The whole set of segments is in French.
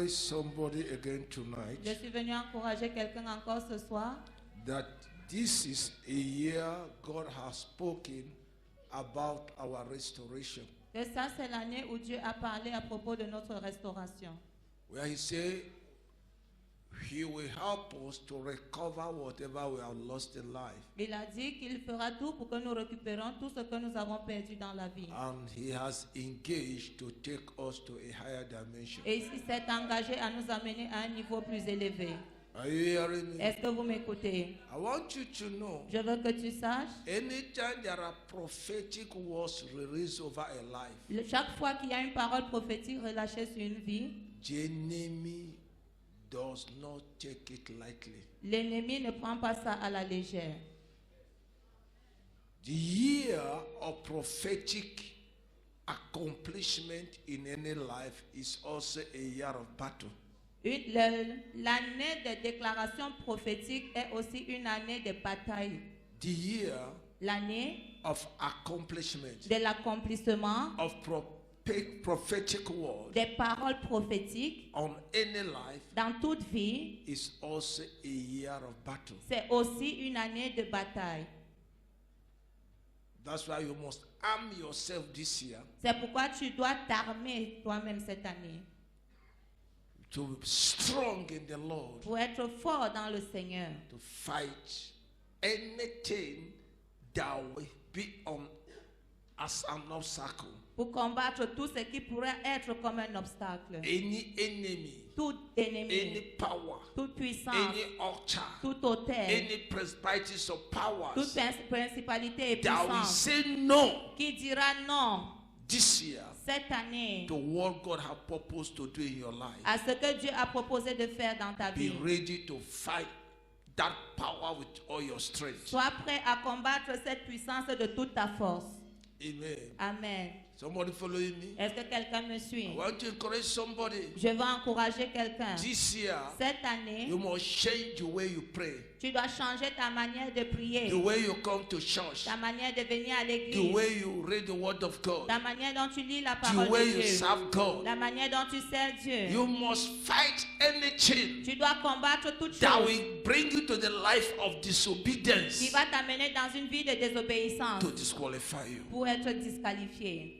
encourage somebody again tonight. Je suis venu encourager quelqu'un encore ce soir. That this is a year God has spoken about our restoration. Et ça, c'est l'année où Dieu a parlé à propos de notre restauration. Where he said he will help us to recover whatever we have lost in life. Il a dit qu'il fera tout pour que nous récupérions tout ce que nous avons perdu dans la vie. And he has engaged to take us to a higher dimension. Et il s'est engagé à nous amener à un niveau plus élevé. Are you hearing me? Est-ce que vous m'écoutez? I want you to know, Je veux que tu saches, anytime there are prophetic words released over a life, chaque fois qu'il y a une parole prophétique relâchée sur une vie, the enemy does not take it lightly. l'ennemi ne prend pas ça à la légère. The year of prophetic accomplishment in any life is also a year of battle. L'année de déclaration prophétique est aussi une année de bataille. The year L'année of accomplishment de l'accomplissement of prophetic words des paroles prophétiques on any life dans toute vie, is also a year of battle. c'est aussi une année de bataille. That's why you must arm yourself this year C'est pourquoi tu dois t'armer toi-même cette année to be strong in the Lord, pour être fort dans le Seigneur, to fight anything that will be on as an obstacle, pour combattre tout ce qui pourrait être comme un obstacle. any enemy, Tout any ennemi, power, toute puissance, any altar, tout autel, any principalities of powers toute principalité et that will puissance say no qui dira non this year cette année to what God has purposed to do in your life. à ce que Dieu a proposé de faire dans ta Be vie. ready to fight that power with all your strength. Sois prêt à combattre cette puissance de toute ta force. Amen. Amen. Somebody following me? Est-ce que quelqu'un me suit? I want to encourage somebody. Je veux encourager quelqu'un. This year, Cette année, you must change the way you pray, tu dois changer ta manière de prier, the way you come to church, ta manière de venir à the l'église, way you read the word of God, la manière dont tu lis la the parole way de you Dieu, serve God. la manière dont tu sers Dieu. You must fight anything Tu dois combattre toute that chose will bring you to the life of qui disobedience va t'amener dans une vie de désobéissance to disqualify you. pour être disqualifié.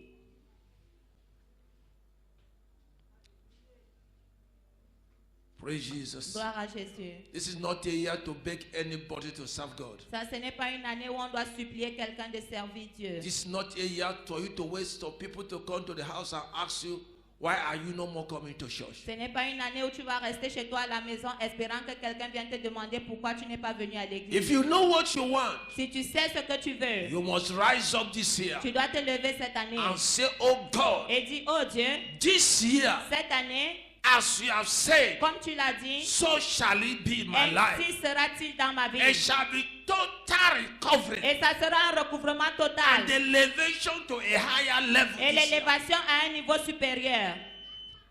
Praise Jesus. Gloire à Jésus. This is not a year to beg anybody to serve God. Ça, ce n'est pas une année où on doit supplier quelqu'un de servir Dieu. This is not a year for you to wait for people to come to the house and ask you, why are you no more coming to church? Ce n'est pas une année où tu vas rester chez toi à la maison espérant que quelqu'un vienne te demander pourquoi tu n'es pas venu à l'église. If you know what you want, Si tu sais ce que tu veux, you must rise up this year tu dois te lever cette année and say, oh God, et dire, oh Dieu, this year, cette année, as you have said, comme tu l'as dit, so shall it be in my life. ainsi sera-t-il dans ma vie. It shall be total recovery Et ça sera un recouvrement total and elevation to a higher level. et This year. l'élévation à un niveau supérieur.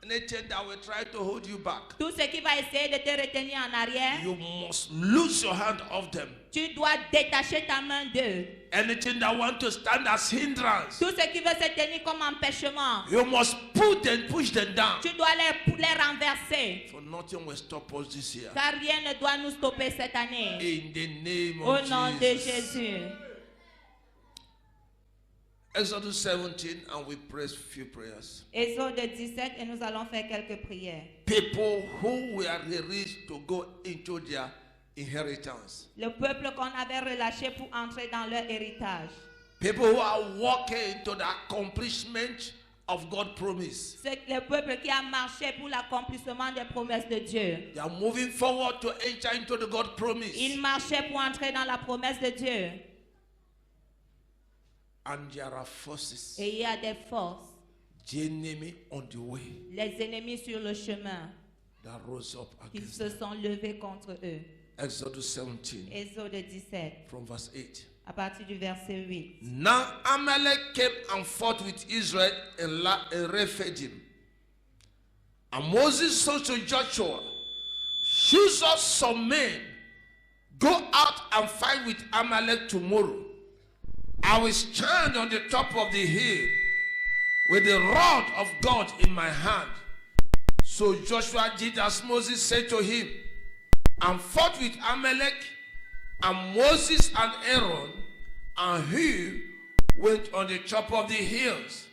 Anything that will try to hold you back, Tout ce qui va essayer de te retenir en arrière, you must lose your hand off them. tu dois détacher ta main d'eux. Anything that want to stand as hindrance, Tout ce qui veut se tenir comme empêchement, you must push them down. tu dois les renverser. For nothing will stop us this year. Car rien ne doit nous stopper cette année. In the name Au of nom de Jesus. Jésus. Exodus 17, and we pray a few prayers. Exode 17 et nous allons faire quelques prières. People who were released to go into their inheritance. Le peuple qu'on avait relâché pour entrer dans leur héritage. People who are walking into the accomplishment of God's promise. C'est le peuple qui a marché pour l'accomplissement des promesses de Dieu. They are moving forward to enter into the God promise. Ils marchaient pour entrer dans la promesse de Dieu. And there are forces, Et il y a des forces, the enemy on the way, les ennemis sur le chemin, that rose up qui against se them. sont levés contre eux. Exodus 17, Exode 17, from verse 8. à partir du verset 8. Now Amalek came and fought with Israel in Rephidim. And Moses said to Joshua, choose us some men, go out and fight with Amalek tomorrow. I will stand on the top of the hill with the rod of God in my hand. So Joshua did as Moses said to him, and fought with Amalek, and Moses and Aaron and Hur went on the top of the hills.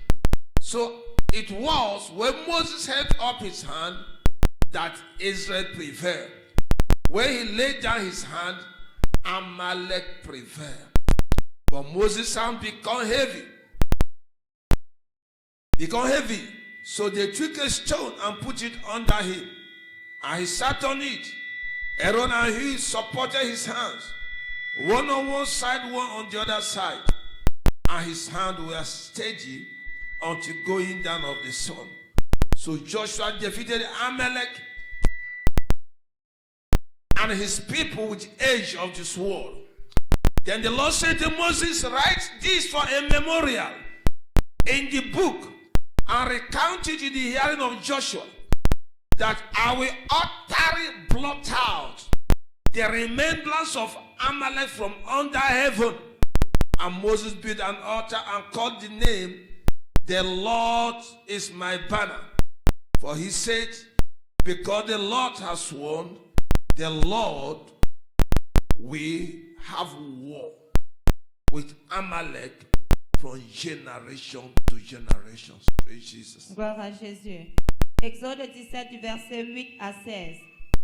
So it was when Moses held up his hand that Israel prevailed. When he laid down his hand, Amalek prevailed. But Moses' hand became heavy. So they took a stone and put it under him, and he sat on it. Aaron and Hur supported his hands, one on one side, one on the other side, and his hands were steady until going down of the sun. So Joshua defeated Amalek and his people with the edge of the sword. Then the Lord said to Moses, write this for a memorial in the book and recount it in the hearing of Joshua, that I will utterly blot out the remembrance of Amalek from under heaven. And Moses built an altar and called the name, the Lord is my banner. For he said, because the Lord has sworn, the Lord will have war with Amalek from generation to generation. Praise Jesus. Gloire à Jésus. Exode 17 du verset 8 à 16.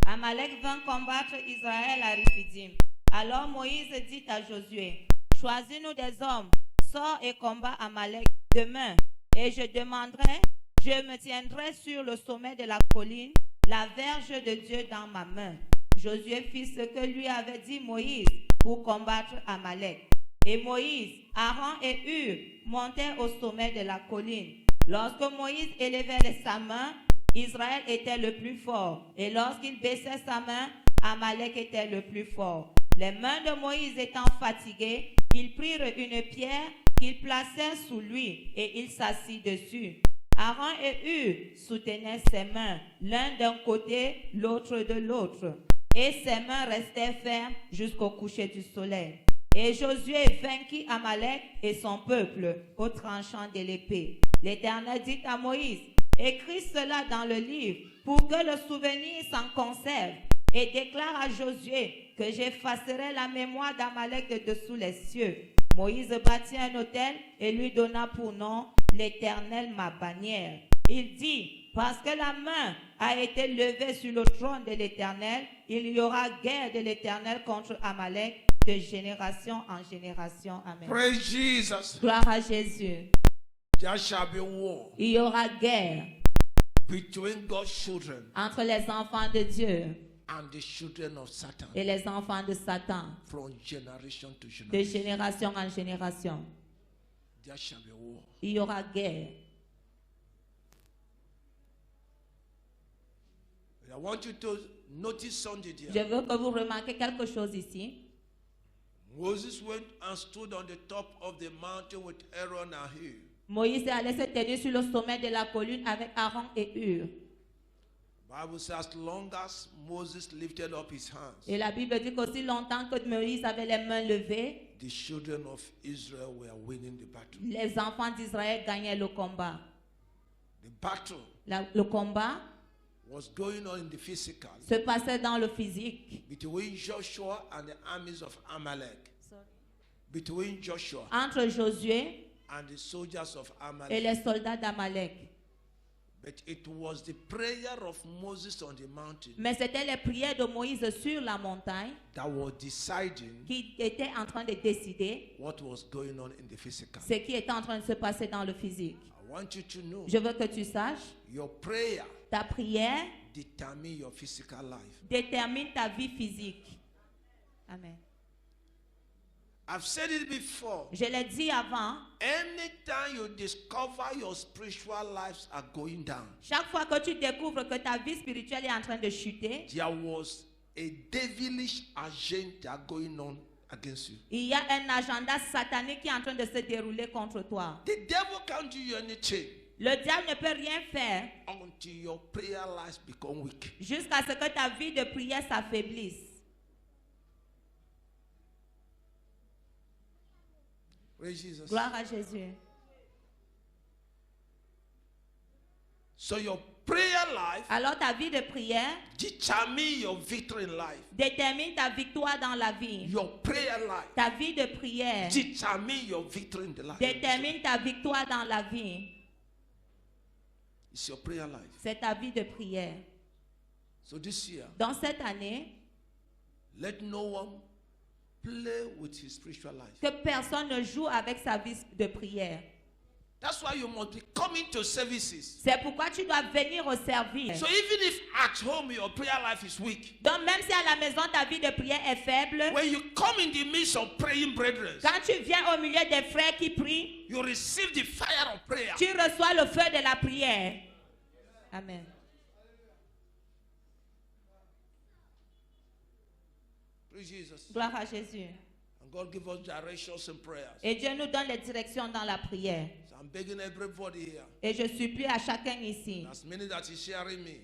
Amalek vint combattre Israël à Riphidim. Alors Moïse dit à Josué, choisis-nous des hommes, sors et combat Amalek demain, et je me tiendrai sur le sommet de la colline, la verge de Dieu dans ma main. Josué fit ce que lui avait dit Moïse pour combattre Amalek. Et Moïse, Aaron et Hur montaient au sommet de la colline. Lorsque Moïse élevait sa main, Israël était le plus fort. Et lorsqu'il baissait sa main, Amalek était le plus fort. Les mains de Moïse étant fatiguées, ils prirent une pierre qu'ils placèrent sous lui et il s'assit dessus. Aaron et Hur soutenaient ses mains, l'un d'un côté, l'autre de l'autre. Et ses mains restaient fermes jusqu'au coucher du soleil. Et Josué vainquit Amalek et son peuple au tranchant de l'épée. L'Éternel dit à Moïse, écris cela dans le livre pour que le souvenir s'en conserve, et déclare à Josué que j'effacerai la mémoire d'Amalek de dessous les cieux. Moïse bâtit un autel et lui donna pour nom l'Éternel ma bannière. Il dit, parce que la main a été levée sur le trône de l'Éternel, il y aura guerre de l'Éternel contre Amalek de génération en génération. Amen. Praise Jesus. Gloire à Jésus. There shall be war Il y aura guerre between God's children entre les enfants de Dieu and the children of Satan et les enfants de Satan from generation to de generation. génération en génération. There shall be war. Il y aura guerre. I want you to notice something Je there. veux que vous remarquiez quelque chose ici. Moses went and stood on the top of the mountain with Aaron and Hur. Moïse est allé se tenir sur le sommet de la colline avec Aaron et Hur. Bible says as long as Moses lifted up his hands, Et la Bible dit qu'aussi longtemps que Moïse avait les mains levées, the children of Israel were winning the battle. les enfants d'Israël gagnaient le combat. The battle Le combat was going on in the physical se passait dans le physique. between Joshua and the armies of Amalek. Between Joshua Entre Josué and the soldiers of et Amalek. les soldats d'Amalek. But it was the prayer of Moses on the mountain Mais c'était les prières de Moïse sur la montagne that was deciding qui étaient en train de décider what was going on in the physical. ce qui était en train de se passer dans le physique. I want you to know Je veux que tu saches, your prayer ta prière determine your physical life. détermine ta vie physique. Amen. I've said it before. Je l'ai dit avant, Anytime you discover your spiritual lives are going down, chaque fois que tu découvres que ta vie spirituelle est en train de chuter, there was a devilish agenda going on against you. il y a un agenda satanique qui est en train de se dérouler contre toi. The devil can't do you anything Le diable ne peut rien faire until your prayer lives become weak. jusqu'à ce que ta vie de prière s'affaiblisse. Praise Jesus. Gloire à Jésus. So your prayer life Alors ta vie de prière determines your victory in life. détermine ta victoire dans la vie. Your prayer life Ta vie de prière determines your victory in the life. détermine ta victoire dans la vie. It's your prayer life. C'est ta vie de prière. So this year, Dans cette année, let no one play with his spiritual life. que personne ne joue avec sa vie de prière. That's why you must be coming to services. C'est pourquoi tu dois venir au service. So even if at home your prayer life is weak, Donc même si à la maison ta vie de prière est faible, when you come in the midst of praying brethren, quand tu viens au milieu des frères qui prient, you receive the fire of prayer. tu reçois le feu de la prière. Amen. Praise Jesus. Gloire à Jésus. And God give us directions in prayers. Et Dieu nous donne les directions dans la prière. So I'm begging everybody here, Et je supplie à chacun ici, as many that is hearing me,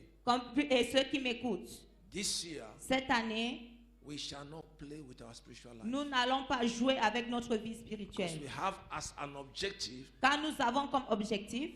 et ceux qui m'écoutent, this year cette année, we shall not play with our spiritual life. nous n'allons pas jouer avec notre vie Because spirituelle. we have as an objective Car nous avons comme objectif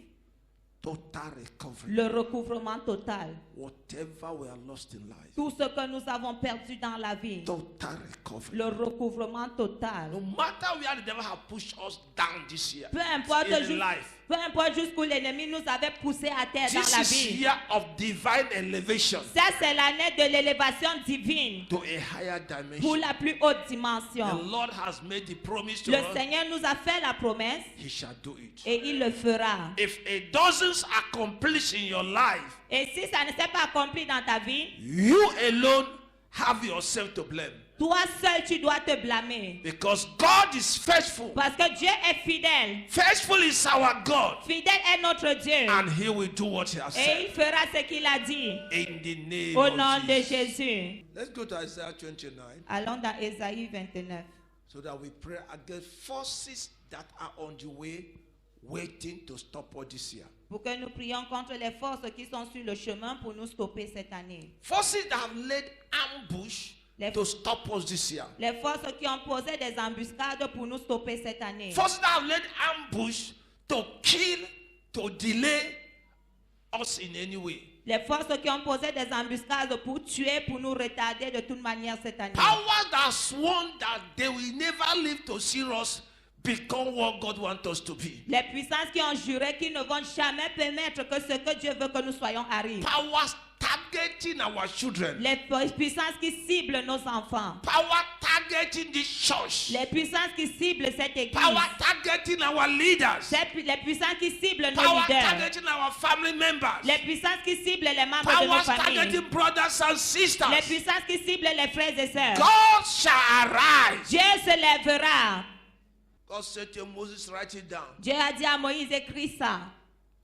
total recovery. le recouvrement total. Whatever we are lost in life, Tout ce que nous avons perdu dans la vie, total recovery. le recouvrement total. No matter where the devil have pushed us down this year, Peu importe, in life, peu importe jusqu'où l'ennemi nous avait poussé à terre this dans la is vie. year of divine elevation Ça, c'est l'année de l'élévation divine to a higher pour dimension. la plus haute The dimension. Lord has made the promise to Le us, Seigneur nous a fait la promesse He shall do it. et il le fera. If it doesn't accomplish in your life, Et si ça ne s'est pas accompli dans ta vie, you alone have yourself to blame. toi seul tu dois te blâmer. Because God is faithful. Parce que Dieu est fidèle. Faithful is our God. Fidèle est notre Dieu. And He will do what He has Et said. il fera ce qu'il a dit. In the name Au of nom de Jesus. Jésus. Let's go to Isaiah 29 Allons dans Ésaïe 29. so that we pray against forces that are on the way waiting to stop us this year. Pour que nous prions contre les forces qui sont sur le chemin pour nous stopper cette année. Forces that have laid ambush Les, to stop us this year. les forces qui ont posé des embuscades pour nous stopper cette année. Forces that have laid ambush to kill, to delay us in any way. Les forces qui ont posé des embuscades pour tuer, pour nous retarder de toute manière cette année. Powers that have sworn that they will never live to see us become what God wants us to be. Les puissances qui ont juré qu'ils ne vont jamais permettre que ce que Dieu veut que nous soyons arrive. Powers targeting our children. Les puissances qui ciblent nos enfants. Power targeting the church. Les puissances qui ciblent cette église. Power targeting our leaders. Les puissances qui ciblent nos Power leaders. targeting our family members. Les puissances qui ciblent les membres de nos Powers familles. targeting brothers and Les sisters. puissances qui ciblent les frères et sœurs. God shall arise. Dieu se lèvera. God said to Moses, write it down. Dieu a dit à Moïse, écris ça.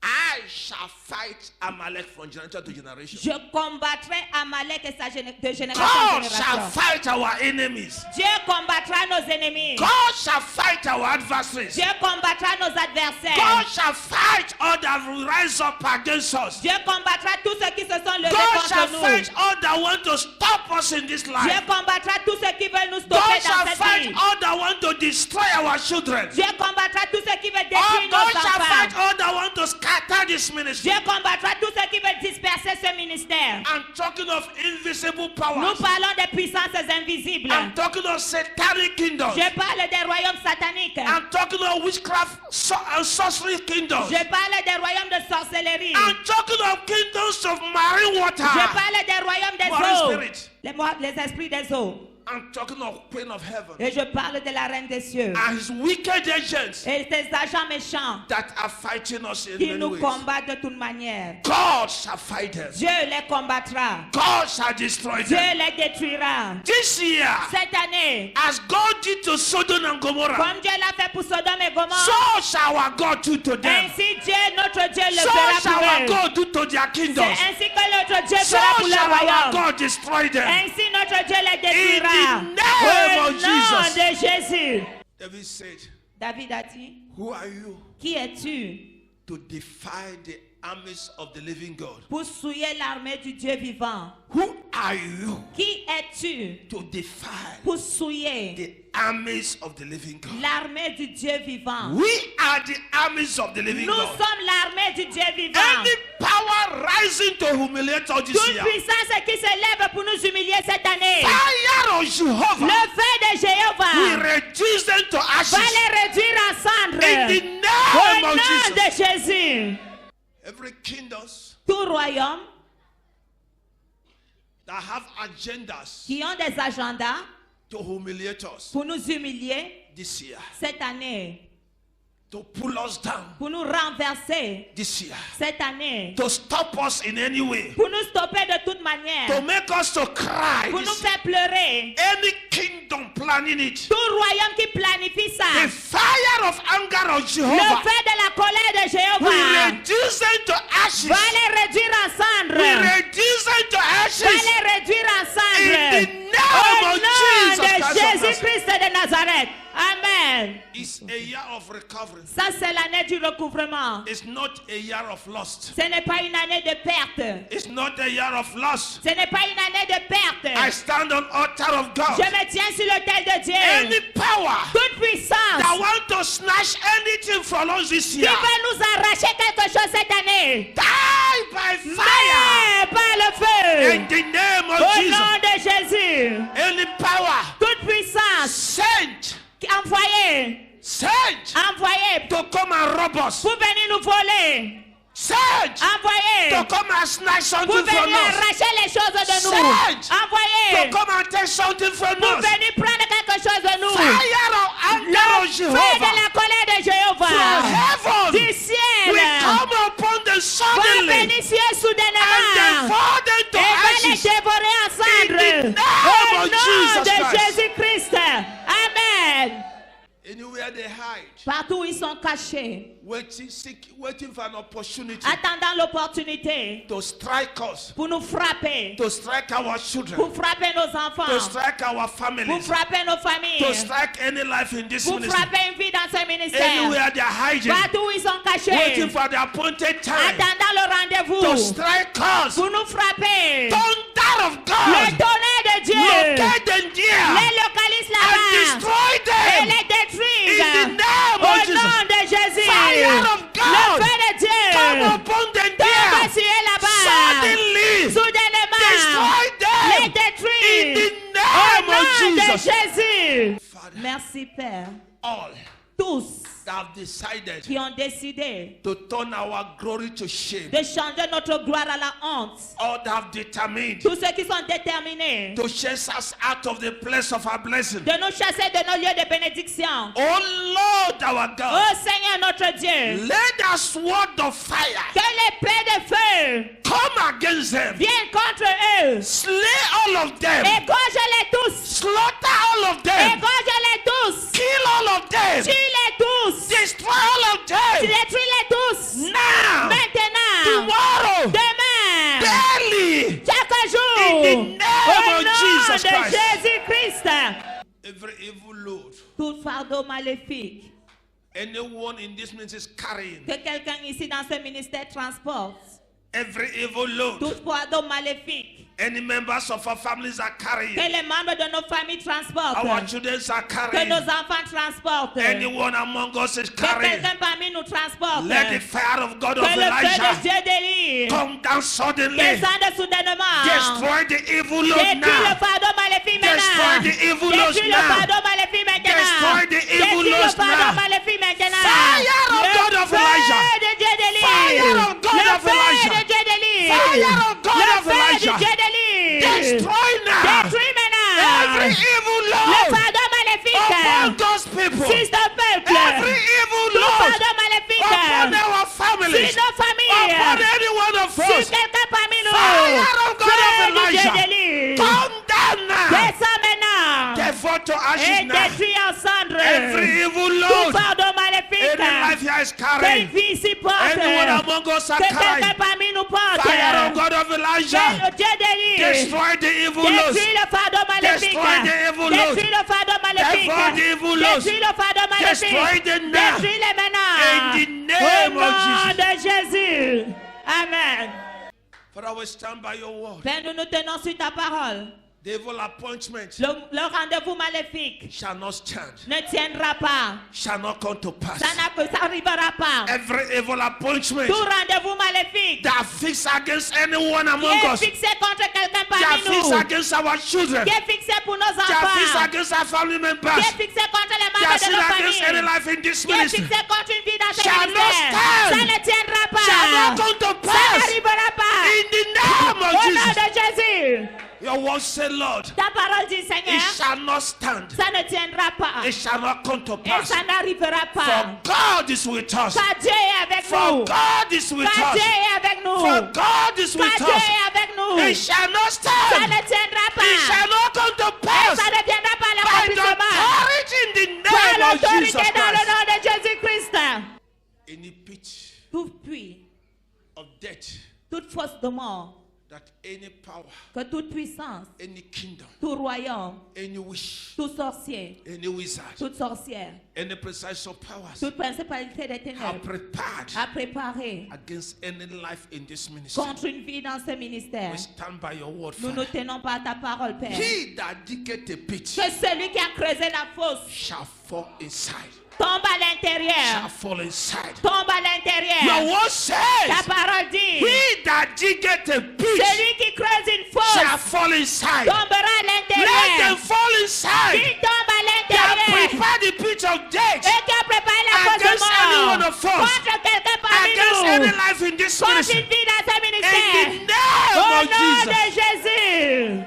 I shall fight Amalek from generation to generation. Je combattrai Amalek et sa de génération God en shall génération. fight our enemies. Dieu combattra nos ennemis. God shall fight our adversaries. Dieu combattra nos adversaires. God shall fight all that will rise up against us. Dieu combattra tous ceux qui se sont levés God shall contre nous. fight all that want to stop us in this Dieu life. combattra tous ceux qui veulent nous God stopper shall dans cette fight vie. all that want to destroy our children. Dieu combattra tous ceux qui veulent Oh, détruire God nos shall fight enfants. all that want to scatter this ministry. Dieu combattra tous ceux qui veulent disperser ce ministère. I'm talking of invisible Nous powers. parlons des puissances invisibles. I'm talking of satanic kingdoms. Je parle des royaumes sataniques. I'm talking of witchcraft and sorcery kingdoms. Je parle des royaumes de sorcellerie. I'm talking of kingdoms of marine water. Je parle des royaumes des Marine eaux. spirit. Les esprits des eaux. I'm talking of Queen of Heaven Et je parle de la reine des cieux. and his wicked agents Et des agents méchants that are fighting us in qui many nous ways. combattent de toute manière. God shall fight them. Dieu les combattra. God shall destroy Dieu them. les détruira. This year, Cette année, as God did to Sodom and Gomorrah, comme Dieu l'a fait pour Sodome et Gomorrhe, so shall our God do to them. ainsi Dieu, notre Dieu, le So fera shall pour our eux. God do to their C'est kingdoms. ainsi que notre Dieu So fera pour le shall our royaume. God destroy them. Ainsi notre Dieu les détruira. In the name Au of nom Jesus. de Jésus. David said, David a dit, who are you qui es-tu to defy the armies of the living God? pour souiller l'armée du Dieu vivant? Who are you Qui es-tu to defy pour souiller the armies of the living God? l'armée du Dieu vivant? We are the armies of the living Nous God. sommes l'armée du Dieu vivant. Any power rising to humiliate us this Toute year. puissance qui s'élève pour nous humilier cette année. Fire of Jehovah. Le feu de We Jéhovah reduce them to va ashes. les réduire en cendres. In the Au name of nom de Jesus. Jésus. Every kingdom Tout royaume that have agendas qui ont des agendas to humiliate us pour nous humilier this year, cette année, to pull us down pour nous renverser this year, cette année, to stop us in any way, pour nous stopper de toute to manière, make us to cry pour nous this year. faire pleurer. Any kingdom planning it, Tout royaume qui planifie ça, the fire of anger of le Jehovah, feu de la colère de we Jéhovah reduce them to ashes. va les réduire en We cendres. reduce them to Va ashes. les réduire en In cendres. the name Au of nom Jesus de Christ of Nazareth. Jésus-Christ de Nazareth. Amen. It's a year of recovery. Ça, c'est l'année du recouvrement. It's not a year of loss. Ce n'est pas une année de perte. It's not a year of loss. Ce n'est pas une année de perte. I stand on altar of God. Je me tiens sur l'autel de Dieu. Any power Toute puissance that want to snatch anything from us this qui year, va nous arracher quelque chose cette année, die by fire. mais par le feu. In the name of Au Jesus. nom de Jésus. Any power Toute puissance sent envoyée to come and rob us. pour venir nous voler. Sent Envoyée to come and snatch pour something from venir us. arracher les choses de nous. Sent to Envoyée come and take something from pour us. venir prendre quelque chose de nous. Fire of anger Le of feu de Jehovah la colère de from Jéhovah heaven du ciel will come upon them va suddenly venir sur eux and soudainement then fall them to et va les ashes. dévorer en cendres. In the name Au of nom Jesus de Christ. Jésus-Christ. Amen. Anywhere they hide, Partout où ils sont cachés, waiting for an opportunity attendant l'opportunité to strike us, pour nous frapper, to strike our children, pour frapper nos to enfants, strike our pour families, frapper nos to familles, strike any life in this pour ministry. frapper une vie dans ce ministère. Anywhere they're hiding, Partout où ils sont cachés, waiting for the appointed time attendant le to rendez-vous, strike us. pour nous frapper. Thunder of Le God, tonnerre de Dieu locate them there les localise and là-bas destroy et them. les détruise. In the name Au of Jesus. nom de Jésus, Fire of le God, feu de Dieu come upon them tombe there. sur eux là-bas. Suddenly, Soudainement, destroy les them. détruire. In the Au name nom of de Jesus. Jésus. Father, Merci Père. all Tous that have decided qui ont décidé to turn our glory to shame, de changer notre gloire à la honte, all that have determined tous ceux qui sont déterminés to chase us out of the place of our blessing. de nous chasser de nos lieux de bénédiction. Oh Lord our God, Oh Seigneur notre Dieu, let the sword of fire que l'épée de feu come against them. vienne contre eux. Slay all of them. Égorge-les tous. Slaughter all of them. Égorge-les tous. Kill all of them. Tue-les tous. Destroy all of them. Détruis-les tous. Now. Maintenant. Tomorrow. Demain. Daily. Chaque jour. In the name Au of nom Jesus de Christ. Jésus-Christ. Every evil load Tout fardeau maléfique anyone in this ministry is carrying, que quelqu'un ici dans ce ministère transporte. every evil load Tout fardeau maléfique any members of our families are carrying, que les membres de nos familles transportent. our children are Que carrying, nos enfants transportent. anyone among us is Que carrying. quelqu'un parmi nous transporte. Let the fire of God of Que le feu de Elijah Dieu d'Élie come down suddenly. descende soudainement. Destroy the evil load Détruis le now. fardeau maléfique Destroy maintenant. the evil loads Détruis le now. fardeau maléfique maintenant. Destroy the evil Détruis le loads fardeau now. maléfique maintenant. Fire of God of Elijah. Le feu de Dieu d'Élie. Fire of God Le of feu Elijah. de Dieu d'Élie. Fire of God Le of feu de Elijah. Dieu d'Élie. Destroy now Détruis maintenant. every evil Le load fardeau upon maléfique. those people. Sur ton peuple. Every evil Tout load fardeau maléfique. upon our families. Sur nos familles. Upon any one of Si us. quelqu'un parmi nous, Fire of God of feu de Dieu Elijah. d'Élie, Come down now. descends maintenant Devote to et ashes now. détruis en cendres Every evil tout load. fardeau maléfique Any life here is que carrying. vie ici porte, Anyone among us are que quelqu'un carrying. parmi nous porte. Fire of God of Que Elijah. le Dieu d'Élie Destroy the evil loads. détruis le fardeau maléfique, Destroy the evil load. détruis le fardeau maléfique, Destroy the evil loads. détruis le fardeau Destroy maléfique, them now. détruis-les maintenant. In the name Au of nom de Jésus. Amen. Father, we stand by your word. Père, nous nous tenons sur ta parole. The evil appointment Le rendez-vous maléfique shall not stand, ne tiendra pas. shall not come to pass. Ça n'arrivera pas. Every evil appointment Tout rendez-vous maléfique that fixed against anyone qui among est us, fixé contre quelqu'un that parmi fixed nous, against our children, qui est fixé pour nos that fixed enfants, against our family qui members, est fixé contre les that membres de sin nos against any familles, life in this qui est ministry, fixé contre une vie dans ce shall not ministère, stand, ça ne tiendra shall not pas. come to Ça pass. n'arrivera pas. In the name Au of nom Jesus, de Jésus. your word say, Lord, Ta parole dit, it Seigneur, shall not stand, ça ne tiendra pas. it shall not come to Et pass. ça n'arrivera For pas. God is with us. Car Dieu est avec For nous. God is with Car Dieu us. est avec nous. For God is Car with Dieu us. est avec nous. It shall not Ça stand. ne tiendra It pas. shall not come to Et pass. ça ne viendra pas à By the l'accomplissement. authority in the Par name of Jesus l'autorité dans le Christ. nom de Jésus-Christ. Any pit Tout puits, of death, toute force de mort, that any power, que toute puissance, any kingdom, tout royaume, any wish, tout sorcier, any wizard, toute sorcière, any precise of powers toute principalité des have ténèbres prepared a préparé against any life in this ministry. contre une vie dans ce ministère. We stand by your word, Nous nous Father. tenons pas à ta parole, Père. He that diggeth a pit Que celui qui a creusé la fosse shall fall inside. tombe à Shall l'intérieur. fall inside. Tombe à Your l'intérieur. word Ta says, parole dit, he that diggeth a pit celui qui creuse une shall fosse fall inside. tombera à Let them l'intérieur. fall inside. Il tombe à They have l'intérieur. prepared the pit of death Et qui a préparé la fosse against de any one mort of us, contre quelqu'un parmi against any nous. life in this Contre ministry. une vie dans ce In ministère. the name Au of nom Jesus. de Jésus.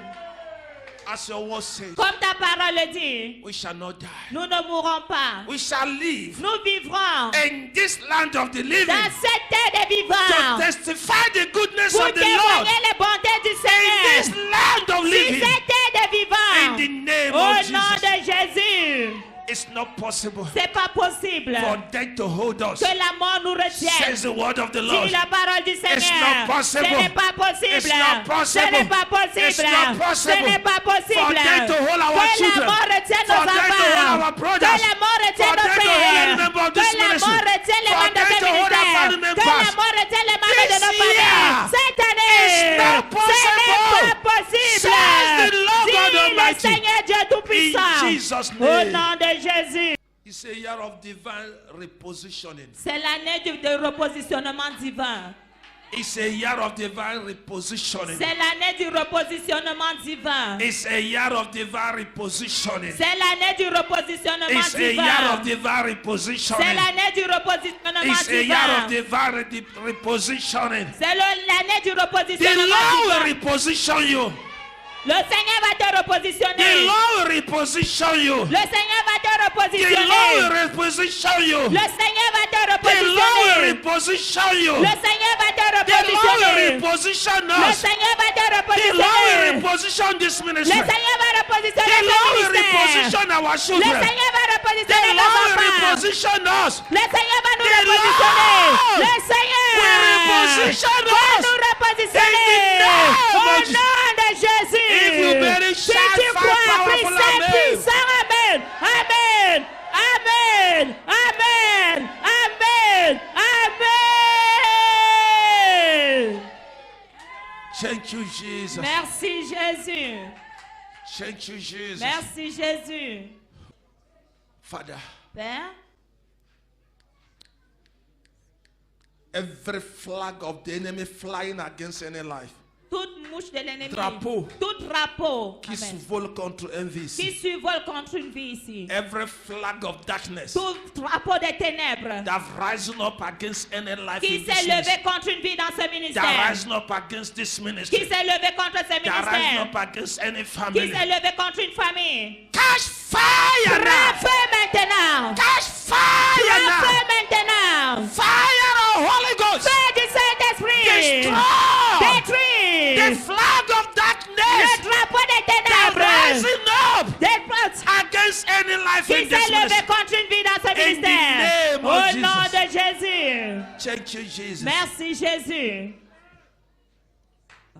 As your word says, Comme ta parole le dit, we shall not die. nous ne mourrons pas. We shall live Nous vivrons in this land of the living dans cette terre des to vivants testify the goodness pour of the Lord témoigner les bontés du in this Seigneur. land of Sur living. cette terre des In vivants. the name Au of nom Jesus. de Jésus. It's not possible C'est pas possible for death to hold us. que la mort nous retienne. Says the word of the Lord. Dit la parole du not Seigneur. possible. Ce n'est pas possible. It's not possible. Ce n'est pas possible. It's not possible. Ce n'est pas possible. For them to hold our Que children. la mort retienne For nos them to hold enfants. our brothers. Que la mort retienne For nos them to hold frères. any member of Que this la ministry. mort retienne les For membres de them ce to hold our ministère. family Que members. la mort retienne les membres de This nos familles. year. Cette année. It's not Ce n'est possible. pas possible. Says the Lord God Dit le Almighty. Seigneur Dieu Tout-Puissant. In Jesus' Au name. nom de Jésus. It's a year of divine repositioning. C'est l'année de repositionnement divin. It's a year of divine repositioning. C'est l'année du repositionnement divin. It's a year of divine repositioning. C'est l'année du repositionnement It's a year divin. of divine C'est repositioning. l'année du repositionnement It's a year of divin. divine repositioning. C'est l'année du The repositionnement Lord will divin. reposition you. Le Seigneur va te The repositionner. Lord will reposition you. Le Seigneur va te The Lord repositionner. will reposition you. Le Seigneur va te The Lord will repositionner. reposition you. Le Seigneur va te The Lord will repositionner. reposition Le us. Seigneur va te The Lord will repositionner. reposition this Le ministry. Seigneur va The repositionner Lord ce will ministère. reposition our Le children. Seigneur va The repositionner nos Lord will enfants. reposition us. Le Seigneur va nous The repositionner. Lord Le Seigneur will reposition va us. nous repositionner. In the name Au of Jesus. nom de Jésus. If you believe, Si shout tu five crois, prie powerful Saint amen. puissant. Amen. Amen. Amen. Amen. Amen. Amen. Thank you, Jesus. Merci Jésus. Thank you, Jesus. Merci Jésus. Father, Père, every flag of the enemy flying against any life toute mouche de l'ennemi, Drapeau. tout drapeau qui Amen, survole contre un qui vice. survole contre une vie ici, Every flag of darkness tout drapeau des ténèbres that have risen up against any life qui in s'est this levé ministry, contre une vie dans ce that ministère, rising up against this qui ministry, s'est levé contre ce that rising ministère, up against any qui family. s'est levé contre une famille. Catch fire Prends now! feu maintenant. Catch fire Prends now! feu maintenant. Fire of Holy Ghost! Feu du Saint-Esprit. Destroy Détruis the flag of le darkness drapeau des that ténèbres. rising up against any life Qui in this s'est levé ministry. contre une vie dans ce In the ministère. name of Au nom Jesus. de Jésus. Thank you, Jesus. Merci Jésus.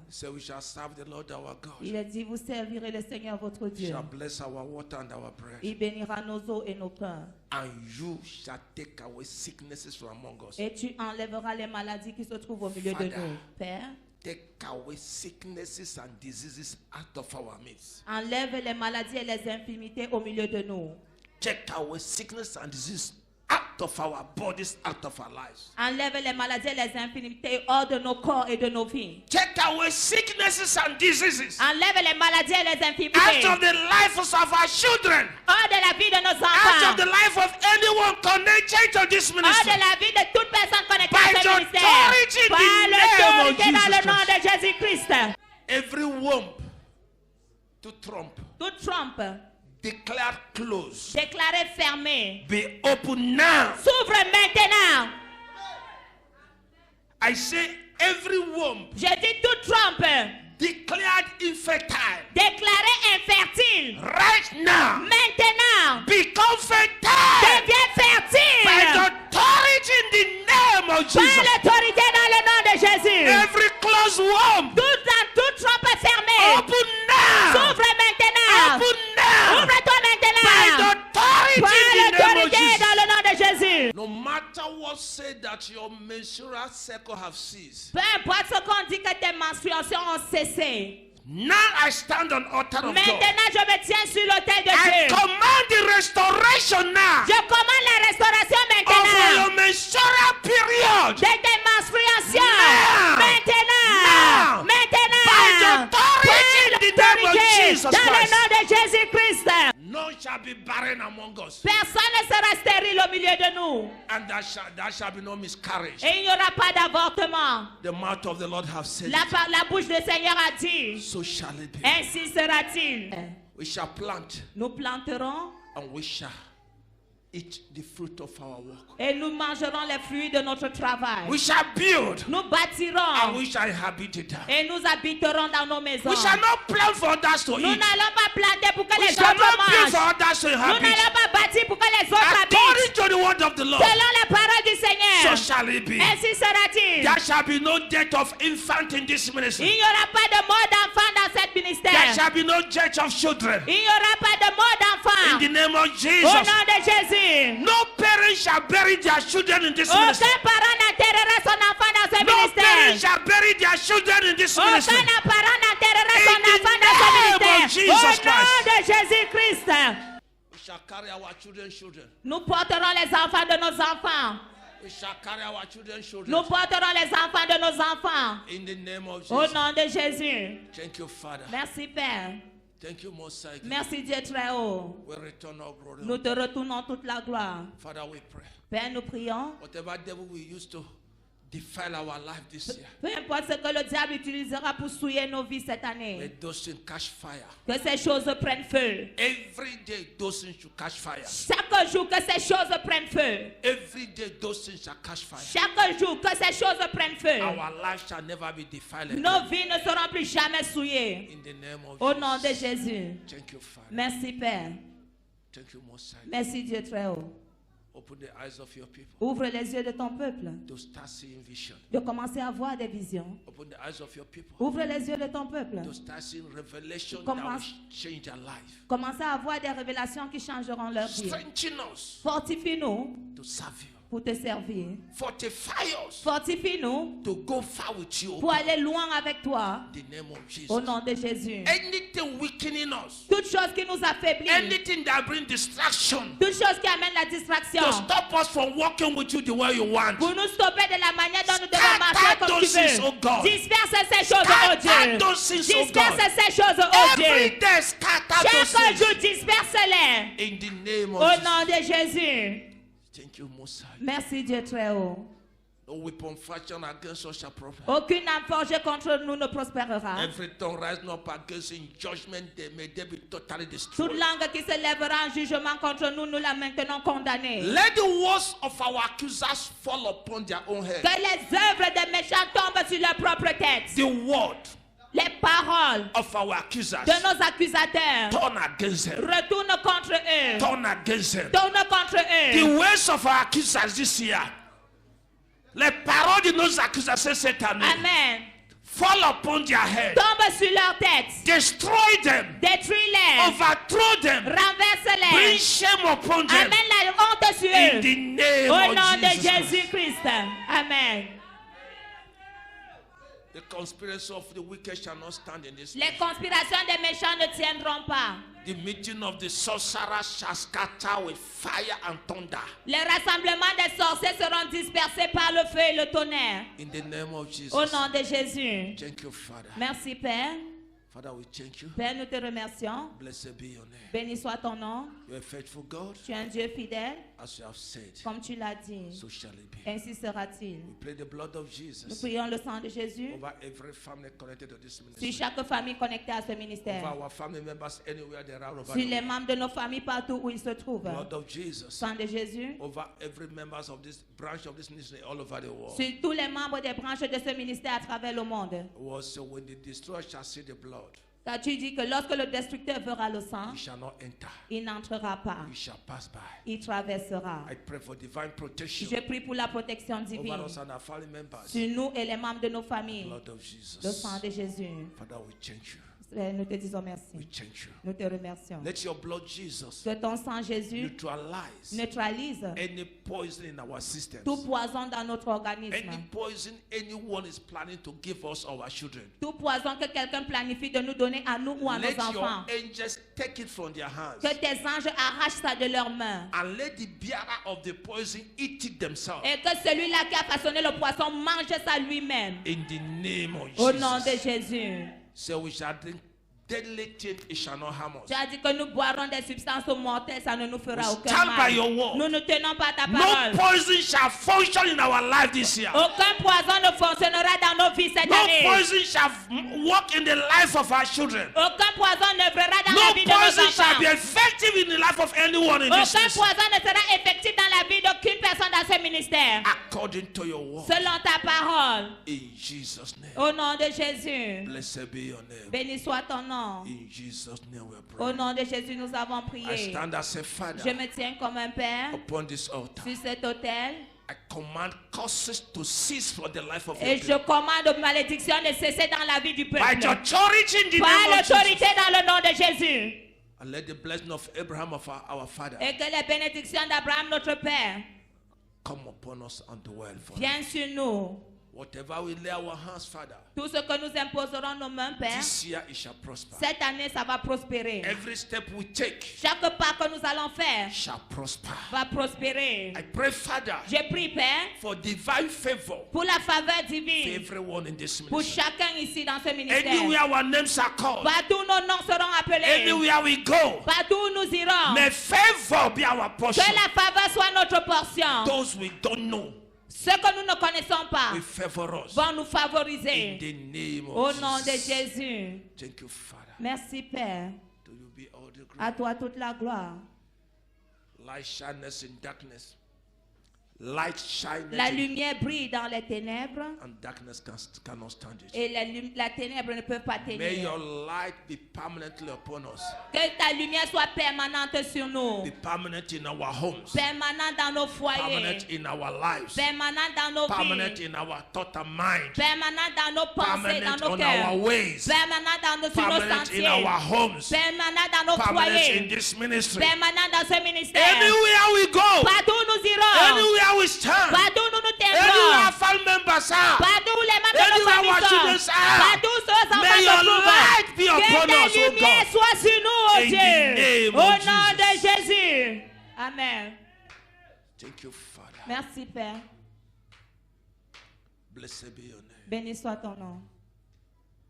So we shall serve the Lord our God. Il a dit, vous servirez le Seigneur votre He Dieu. shall bless our water and our bread. Il bénira nos eaux et nos pains. And you shall take away sicknesses from among us. Et tu enlèveras les maladies qui se trouvent au milieu de Father. nous. Père, take away sicknesses and diseases out of our midst. Enlève les maladies et les infirmités au milieu de nous. Take away sickness and disease out of our bodies, out of our lives. Enlève les maladies et les infirmités hors de nos corps et de nos vies. Take away sicknesses and diseases Enlève les maladies et les out infirmités of the lives of our children, hors de la vie de nos out of enfants. the life of anyone connected to this Hors ministry. de la vie de toute personne connectée By à ce the ministère. authority in Par the name of l'autorité dans le Jesus nom de Jésus-Christ. Every womb to trump, Toute trompe declared closed, déclarée fermée be open now. s'ouvre maintenant. I say every womb Je dis toute trompe declared infertile déclarée infertile right now maintenant become fertile devient fertile by the authority in the name of par Jesus. l'autorité dans le nom de Jésus. Every closed womb Toute trompe fermée open now. s'ouvre maintenant. Open now Ouvre-toi by the maintenant authority par in the name of l'autorité Jesus. dans le nom de Jésus. No matter what say that your menstrual cycle have ceased. Peu importe ce qu'on dit que tes menstruations ont cessé. Now I stand on altar of God. Maintenant, je me tiens sur l'autel de I Dieu. command the restoration now Je commande la restauration of maintenant your menstrual period. de tes menstruations. Now. Maintenant. By the Maintenant. authority in the name of Autorité Jesus dans le Christ. nom de Jésus-Christ. None shall be barren among us, Personne ne sera stérile au milieu de nous. and there shall be no miscarriage. Et il n'y aura pas d'avortement. The mouth of the Lord have said La, it. la bouche du Seigneur a dit. So shall it be. Ainsi sera-t-il. We shall plant Nous planterons and we shall eat the fruit of our work. et nous mangerons les fruits de notre travail. We shall build Nous and bâtirons we shall inhabit it. et nous habiterons dans nos maisons. We shall not plant for others to Nous eat. n'allons pas planter pour que We les shall autres not build for mangent. others to Nous inhabit. n'allons pas bâtir pour que les autres According habitent. to the word of the Lord, Selon les paroles du so Seigneur. shall it be. Ainsi sera-t-il. There shall be no death of infant in this Il ministry. n'y aura pas de mort d'enfant dans cette There ministère. shall be no death of children. Il n'y aura pas de mort In d'enfant. the name of Au Jesus. nom de Jésus. No parent shall bury their children in this ministry. Aucun parent n'enterrera son enfant dans ce No parent ministère. shall bury their children in this ministry. Aucun parent n'enterrera son In the enfant dans ce name of ministère. Jesus Au nom Christ. de Jésus-Christ. We shall carry our children. Nous porterons les enfants de nos enfants. We shall carry our children. Nous porterons les enfants de nos enfants. In the name of Au Jesus. nom de Jésus. Thank you, Father. Merci Père. Thank you, Most High God. Merci Dieu très haut. We return our glory. Nous te retournons toute la gloire. Father, we pray. Père, nous prions. Whatever devil we used to defile our life this year, Peu importe ce que le diable utilisera pour souiller nos vies cette may année. those things catch fire. Que ces choses prennent feu. Every day, those things should catch fire. Chaque jour que ces choses prennent feu. Every day, those things shall catch fire. Chaque jour que ces choses prennent feu. Our life shall never be defiled again. Nos vies ne seront plus jamais souillées. In the name of Au nom de Jesus. Jésus. Thank you, Father. Merci Père. Thank you, Most High. Merci Dieu très haut. Open the eyes of your people Ouvre les yeux de ton peuple. to start seeing vision. De commencer à voir des visions. Open the eyes of your people Ouvre les yeux de ton peuple. to start seeing revelation that Comment- will change their life. Commencer à voir des révélations qui changeront leur vie. Strengthen us Fortifie-nous to serve you. pour te servir. Fortify us Fortifie-nous to go far with you. pour aller loin avec toi. In the name of Jesus. Au nom de Jésus. Anything weakening us, Toute chose qui nous affaiblit. anything that brings distraction Toute chose qui amène la distraction. to stop us from walking with you the way you want. Pour nous stopper de la manière dont nous devons Scatter marcher comme tu those things, oh veux. God. Disperse ces choses, oh Scatter Dieu. those things, oh God. Disperse ces choses, oh Every Dieu. day, scatter those Chaque things. jour, disperse-les. In the name of Au Jesus. nom de Jésus. Thank you, Most High. Merci Dieu très haut. No weapon fashioned against us shall prosper. Aucune âme forgée contre nous ne prospérera. Every tongue rising up against in judgment, may they be totally destroyed. Toute langue qui se lèvera en jugement contre nous, nous la maintenons condamnée. Let the words of our accusers fall upon their own head. Que les œuvres des méchants tombent sur leur propre tête. The word Les paroles of our accusers de nos accusateurs turn against them. retournent contre eux. Turn against them. Tournent contre The eux. ways of our accusers this year. Les paroles de nos accusers cette année Amen. fall upon their head. Tombe sur leur tête. Destroy them. Détruis-les. Overthrow them. Bring Renverse-les. shame upon them. Amène la honte sur In eux. the name Au of nom de Jesus Christ. Jésus-Christ. Amen. The conspiracy of the wicked shall not stand in this Les place. conspirations des méchants ne tiendront pas. The meeting of the sorcerers shall scatter with fire and thunder. Les rassemblements des sorciers seront dispersés par le feu et le tonnerre. In the name of Jesus. Au nom de Jésus. Thank you, Father. Merci, Père. Father, we thank you. Père, nous te remercions. Blessed be your name. Béni soit ton nom. You are a faithful God. Tu es un Dieu fidèle, As you have said, comme tu l'as dit. so shall it be. Ainsi sera-t-il. We play the blood of Nous Jesus prions le sang de Jésus over every family connected to this sur ministry. chaque famille connectée à ce Over ministère. our family members anywhere they are over Sur the les world. membres de nos familles partout où ils se trouvent. Blood of Jesus Sang de Jésus. over every members of this branch of this ministry all over the world. Sur tous les membres des branches de ce ministère à travers le monde. Was when the destroyer shall see the blood, Car tu dis que lorsque le destructeur verra le sang, he shall not enter. il n'entrera pas. He shall pass by. Il traversera. I pray for divine protection Je prie pour la protection over divine us and our family members. sur nous et les membres de nos familles. Blood of Le sang Jesus. de Jésus. Father, we thank you. Nous te disons We merci. thank you. Nous te remercions. Let your blood, Jesus, Que ton sang, Jésus, neutralize neutralise any poison in our systems. tout poison dans notre organisme. Any poison anyone is planning to give us or our children. Tout poison que quelqu'un planifie de nous donner à nous ou à nos Let your enfants. angels take it from their hands. Que tes anges arrachent ça de leurs mains. And let the bearer of the poison eat it themselves. Et que celui-là qui a façonné le poisson mange ça lui-même. In the name of Au nom de Jesus. Jésus. So we shall drink deadly thing, it shall not harm us. Tu as dit que nous boirons des substances mortelles, ça ne nous fera We aucun stand by your mal. word. Nous ne tenons pas ta No parole. poison shall function in our life this year. Aucun poison ne fonctionnera dans nos vies cette No année. poison shall work in the life of our children. Aucun poison n'œuvrera dans No la vie de nos poison shall enfants. be effective in the life of anyone in this Aucun ministry. poison ne sera effectif dans la vie d'aucune personne dans ce ministère. According to your word. Selon ta parole. In Jesus' name. Au nom de Jésus. Blessed be your name. Béni soit ton nom. In Jesus' name we Au pray. nom de Jésus, nous avons I prié. stand as a Je father me tiens comme un père upon this altar. sur cet autel. I command curses to cease from the life of your Et je people. commande aux malédictions de cesser dans la vie du peuple. By the authority in the Par name of l'autorité Jesus. dans le nom de Jésus. And let the blessing of Abraham, of our father, Et que les bénédictions d'Abraham, notre Père, come upon us and dwell for us. viennent sur nous. Whatever we lay our hands, Father, Tout ce que nous imposerons nos mains, Père, this year it shall prosper. cette année, ça va prospérer. Every step we take Chaque pas que nous allons faire shall prosper. va prospérer. I pray, Father, Je prie, Père, for divine favor pour la faveur for divine, everyone in this pour ministry. chacun ici dans ce ministère. Anywhere our names are called, Partout où nos noms seront appelés, anywhere we go, partout où nous irons, may favor be our portion. que la faveur soit notre portion. Those we don't know Ceux que nous ne connaissons pas will favor us. vont nous In favoriser. the name Au of nom de Jesus. Jésus. Thank you, Father. Merci, Père. To you be all the À glory. toi toute la gloire. Light shines in darkness. Light shines La lumière brille dans les ténèbres and darkness cannot stand it. et la ténèbre ne peut pas May your tenir. light be permanently upon us. Que ta lumière soit permanente sur nous. Be permanent in our homes. Permanente dans nos foyers. Permanent in our lives. Permanente dans nos Permanent vies. in our thought and mind. Permanente dans nos pensées, dans Permanent nos on our cœurs. ways. Permanente dans nos, sur nos Permanent in sentiers. our homes. Permanente dans nos Permanent in foyers. this ministry. Permanente dans ce ministère. Anywhere we go, Partout où nous irons. anywhere we stand, Partout où nous nous anywhere tiendrons. our family members are, Partout où les membres de nos anywhere our familles children sont. are, Partout où ceux enfants may se your trouvent. light be Que upon ta us, O lumière God. soit sur nous, oh In the Dieu. name Au of nom de Jesus. Jésus. Amen. Thank you, Father. Merci, Père. Blessed be your name. Béni soit ton nom.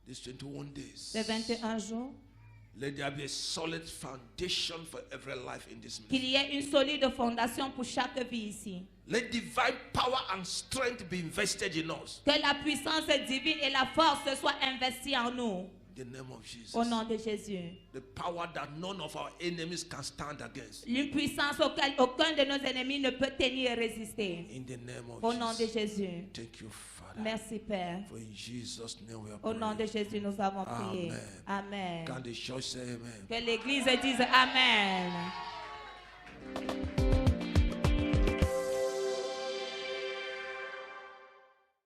These 21 days, Ces 21 jours, let there be a solid foundation for every life in this qu'il ministry. y ait une solide fondation pour chaque vie ici. Let divine power and strength be invested in us. Que la puissance divine et la force soient investies en nous. In the name of Jesus. Au nom de Jésus. The power that none of our enemies can stand against. Une puissance auquel aucun de nos ennemis ne peut tenir et résister. In the name of Au nom de Jesus. Jésus. Thank you, Father. Merci, Père. For in Jesus' name we are Au nom de praying. Jésus, nous avons prié. Amen. Amen. Can the church say amen? Que l'Église dise Amen.